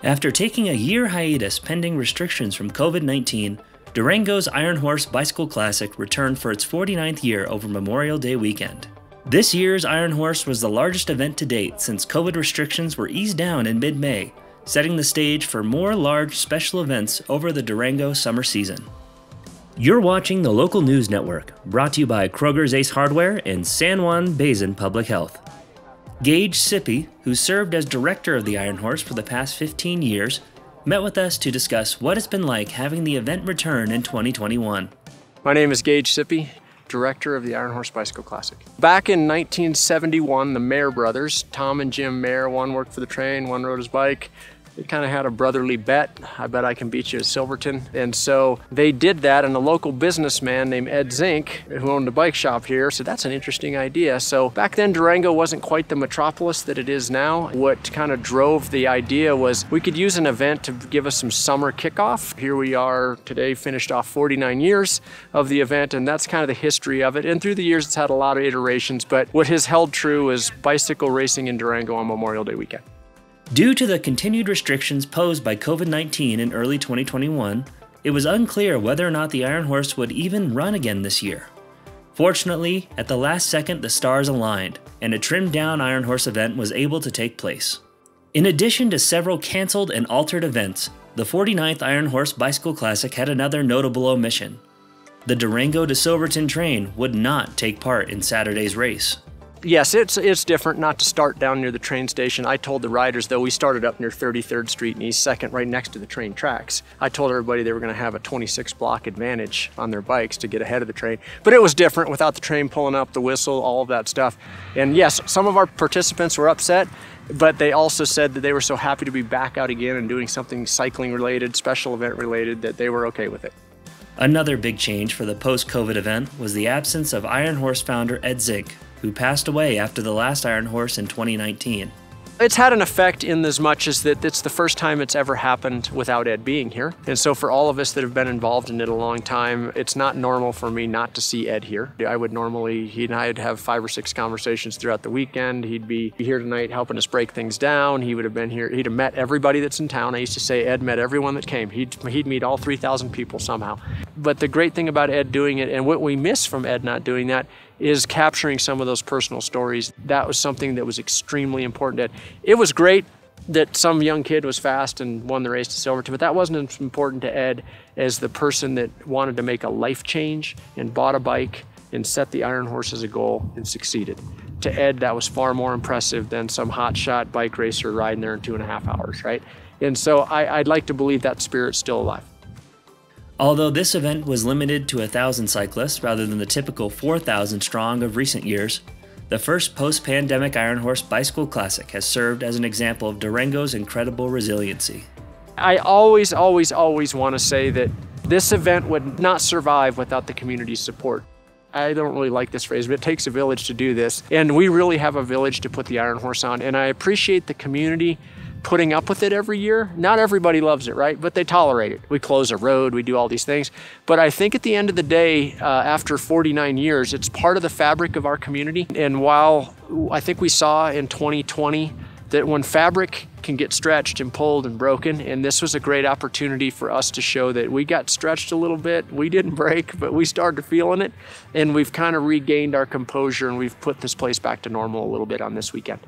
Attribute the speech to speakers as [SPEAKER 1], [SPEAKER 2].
[SPEAKER 1] After taking a year hiatus pending restrictions from COVID-19, Durango's Iron Horse Bicycle Classic returned for its 49th year over Memorial Day weekend. This year's Iron Horse was the largest event to date since COVID restrictions were eased down in mid-May, setting the stage for more large special events over the Durango summer season. You're watching the Local News Network, brought to you by Kroger's Ace Hardware and San Juan Basin Public Health. Gage Sippy, who served as director of the Iron Horse for the past 15 years, met with us to discuss what it's been like having the event return in 2021.
[SPEAKER 2] My name is Gage Sippy, director of the Iron Horse Bicycle Classic. Back in 1971, the Mayer brothers, Tom and Jim Mayer, one worked for the train, one rode his bike. They kind of had a brotherly bet. I bet I can beat you at Silverton. And so they did that, and a local businessman named Ed Zink, who owned a bike shop here, said that's an interesting idea. So back then Durango wasn't quite the metropolis that it is now. What kind of drove the idea was we could use an event to give us some summer kickoff. Here we are today, finished off 49 years of the event, and that's kind of the history of it. And through the years it's had a lot of iterations, but what has held true is bicycle racing in Durango on Memorial Day weekend.
[SPEAKER 1] Due to the continued restrictions posed by COVID-19 in early 2021, it was unclear whether or not the Iron Horse would even run again this year. Fortunately, at the last second the stars aligned, and a trimmed-down Iron Horse event was able to take place. In addition to several canceled and altered events, the 49th Iron Horse Bicycle Classic had another notable omission. The Durango to Silverton train would not take part in Saturday's race.
[SPEAKER 2] Yes, it's different not to start down near the train station. I told the riders, though, we started up near 33rd Street and East 2nd, right next to the train tracks. I told everybody they were going to have a 26-block advantage on their bikes to get ahead of the train. But it was different without the train pulling up, the whistle, all of that stuff. And yes, some of our participants were upset, but they also said that they were so happy to be back out again and doing something cycling-related, special event-related, that they were okay with it.
[SPEAKER 1] Another big change for the post-COVID event was the absence of Iron Horse founder Ed Zink, who passed away after the last Iron Horse in 2019.
[SPEAKER 2] It's had an effect in as much as that it's the first time it's ever happened without Ed being here. And so for all of us that have been involved in it a long time, it's not normal for me not to see Ed here. I would normally, he and I would have 5 or 6 conversations throughout the weekend. He'd be here tonight helping us break things down. He would have been here, he'd have met everybody that's in town. I used to say Ed met everyone that came. He'd meet all 3,000 people somehow. But the great thing about Ed doing it, and what we miss from Ed not doing that, is capturing some of those personal stories. That was something that was extremely important to Ed. It was great that some young kid was fast and won the race to Silverton, but that wasn't as important to Ed as the person that wanted to make a life change and bought a bike and set the Iron Horse as a goal and succeeded. To Ed, that was far more impressive than some hotshot bike racer riding there in 2.5 hours, right? And so I'd like to believe that spirit's still alive.
[SPEAKER 1] Although this event was limited to 1,000 cyclists rather than the typical 4,000 strong of recent years, the first post-pandemic Iron Horse Bicycle Classic has served as an example of Durango's incredible resiliency.
[SPEAKER 2] I always want to say that this event would not survive without the community's support. I don't really like this phrase, but it takes a village to do this. And we really have a village to put the Iron Horse on. And I appreciate the community putting up with it every year. Not everybody loves it, right? But they tolerate it. We close a road, we do all these things. But I think at the end of the day, after 49 years, it's part of the fabric of our community. And while I think we saw in 2020 that when fabric can get stretched and pulled and broken, and this was a great opportunity for us to show that we got stretched a little bit. We didn't break, but we started feeling it. And we've kind of regained our composure, and we've put this place back to normal a little bit on this weekend.